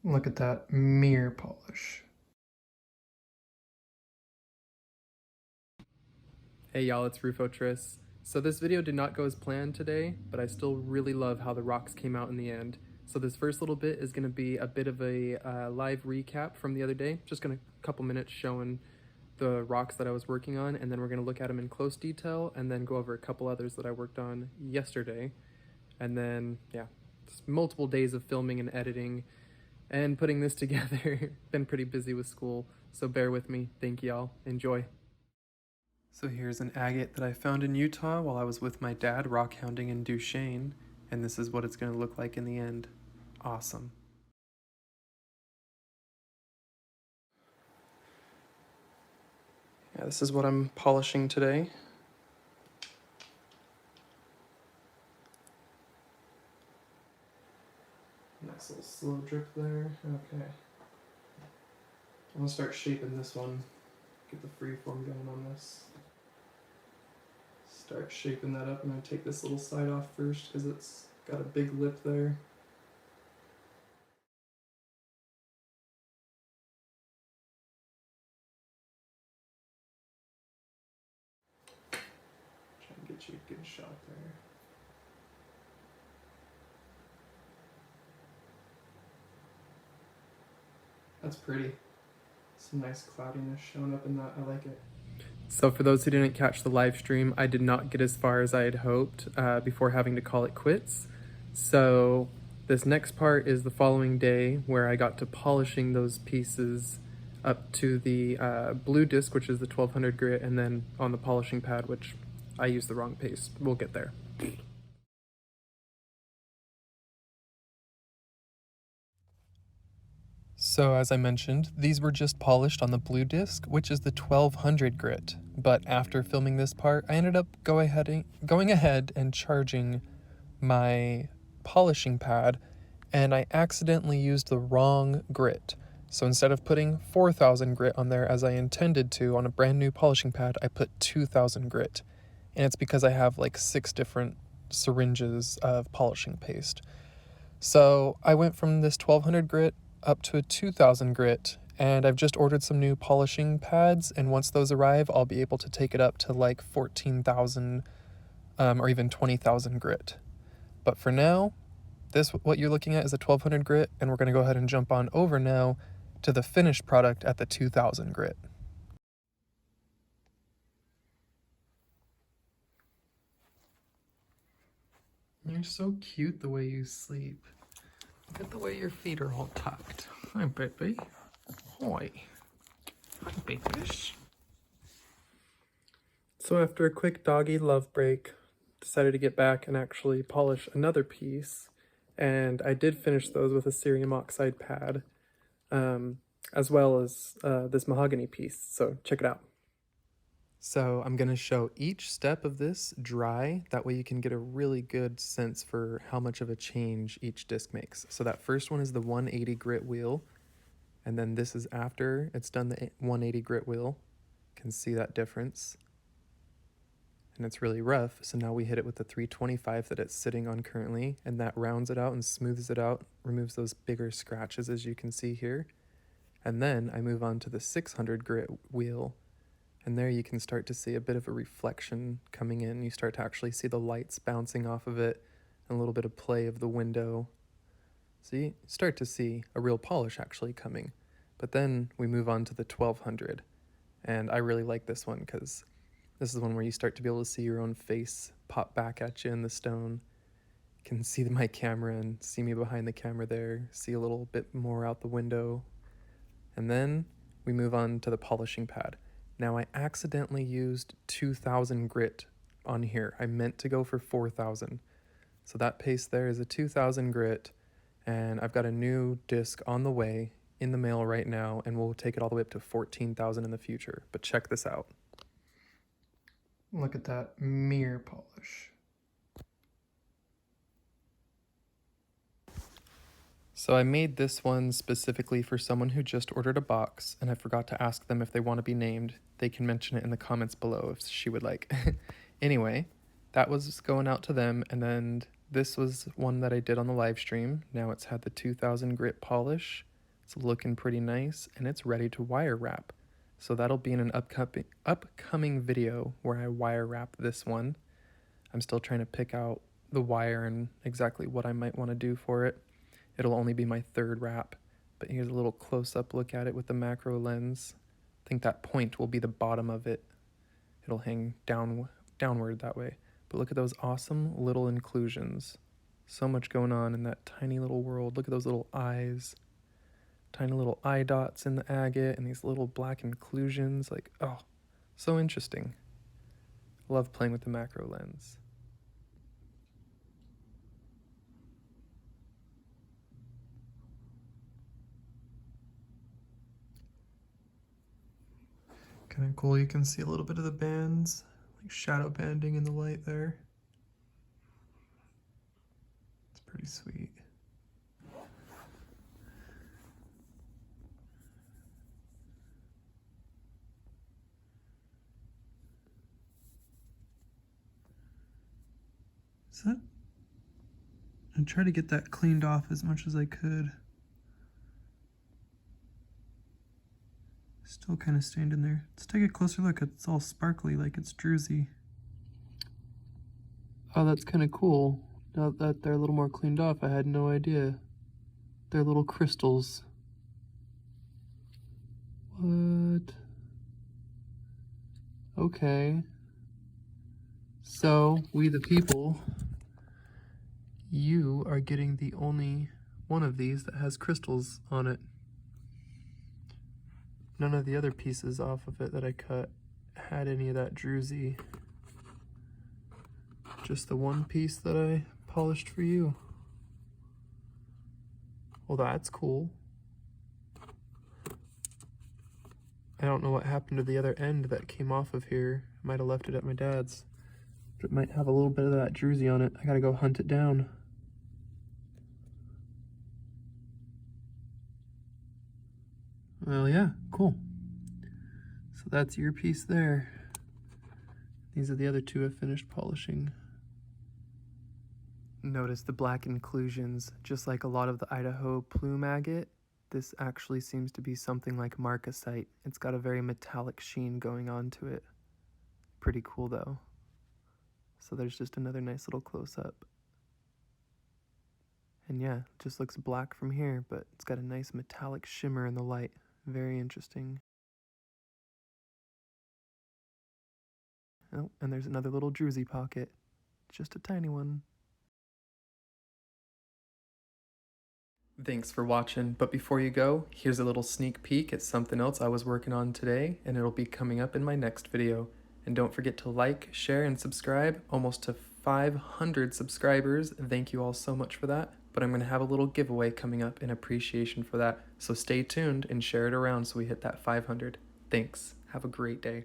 Look at that mirror polish. Hey y'all, it's Rufotris. So this video did not go as planned today, but I still really love how the rocks came out in the end. So this first little bit is going to be a bit of a live recap from the other day, just going to a couple minutes showing the rocks that I was working on, and then we're going to look at them in close detail and then go over a couple others that I worked on yesterday. And then, yeah, just multiple days of filming and editing and putting this together. Been pretty busy with school, so bear with me. Thank y'all. Enjoy. So here's an agate that I found in Utah while I was with my dad rock hounding in Duchesne, and this is what it's going to look like in the end. Awesome. Yeah, this is what I'm polishing today. Nice little slow drip there. Okay. I'm going to start shaping this one. Get the freeform going on this. Start shaping that up. I'm going to take this little side off first because it's got a big lip there. Try and get you a good shot there. That's pretty. Some nice cloudiness showing up in that. I like it. So for those who didn't catch the live stream, I did not get as far as I had hoped before having to call it quits. So this next part is the following day where I got to polishing those pieces up to the blue disc, which is the 1200 grit, and then on the polishing pad, which I used the wrong paste. We'll get there. So as I mentioned, these were just polished on the blue disc, which is the 1200 grit. But after filming this part, I ended up going ahead and charging my polishing pad, and I accidentally used the wrong grit. So instead of putting 4000 grit on there as I intended to on a brand new polishing pad, I put 2000 grit. And it's because I have like 6 different syringes of polishing paste. So I went from this 1200 grit up to a 2000 grit, and I've just ordered some new polishing pads, and once those arrive, I'll be able to take it up to like 14,000 or even 20,000 grit. But for now, what you're looking at is a 1200 grit, and we're going to go ahead and jump on over now to the finished product at the 2000 grit. You're so cute the way you sleep. Look at the way your feet are all tucked. Hi, baby. Hi. Hi, babies. So after a quick doggy love break, decided to get back and actually polish another piece. And I did finish those with a cerium oxide pad, as well as this mahogany piece. So check it out. So I'm going to show each step of this dry. That way you can get a really good sense for how much of a change each disc makes. So that first one is the 180 grit wheel. And then this is after it's done the 180 grit wheel. You can see that difference. And it's really rough. So now we hit it with the 325 that it's sitting on currently. And that rounds it out and smooths it out, removes those bigger scratches as you can see here. And then I move on to the 600 grit wheel. And there you can start to see a bit of a reflection coming in. You start to actually see the lights bouncing off of it and a little bit of play of the window. So you start to see a real polish actually coming. But then we move on to the 1200. And I really like this one because this is one where you start to be able to see your own face pop back at you in the stone. You can see my camera and see me behind the camera there, see a little bit more out the window. And then we move on to the polishing pad. Now I accidentally used 2000 grit on here. I meant to go for 4000. So that paste there is a 2000 grit, and I've got a new disc on the way in the mail right now, and we'll take it all the way up to 14,000 in the future. But check this out. Look at that mirror polish. So I made this one specifically for someone who just ordered a box, and I forgot to ask them if they want to be named. They can mention it in the comments below if she would like. Anyway, that was going out to them, and then this was one that I did on the live stream. Now it's had the 2000 grit polish, It's looking pretty nice, and it's ready to wire wrap. So that'll be in an upcoming video where I wire wrap this one. I'm still trying to pick out the wire and exactly what I might want to do for it. It'll only be my third wrap, but here's a little close-up look at it with the macro lens. I think that point will be the bottom of it. It'll hang downward that way. But look at those awesome little inclusions. So much going on in that tiny little world. Look at those little eyes. Tiny little eye dots in the agate and these little black inclusions. Like, oh, so interesting. I love playing with the macro lens. Kind of cool. You can see a little bit of the bands, like shadow banding in the light there. It's pretty sweet. Is that? I tried to get that cleaned off as much as I could. Still kind of stained in there. Let's take a closer look. It's all sparkly, like it's druzy. Oh, that's kind of cool. Now that they're a little more cleaned off, I had no idea. They're little crystals. What? Okay. So, we the people, you are getting the only one of these that has crystals on it. None of the other pieces off of it that I cut had any of that druzy. Just the one piece that I polished for you. Well, that's cool. I don't know what happened to the other end that came off of here. I might have left it at my dad's. But it might have a little bit of that druzy on it. I gotta go hunt it down. Well, yeah, cool. So that's your piece there. These are the other two I finished polishing. Notice the black inclusions. Just like a lot of the Idaho plume agate, this actually seems to be something like marcasite. It's got a very metallic sheen going on to it. Pretty cool though. So there's just another nice little close-up. And yeah, it just looks black from here, but it's got a nice metallic shimmer in the light. Very interesting. Oh, and there's another little druzy pocket. Just a tiny one. Thanks for watching, but before you go, here's a little sneak peek at something else I was working on today, and it'll be coming up in my next video. And don't forget to like, share, and subscribe. Almost to 500 subscribers. Thank you all so much for that. But I'm going to have a little giveaway coming up in appreciation for that. So stay tuned and share it around so we hit that 500. Thanks. Have a great day.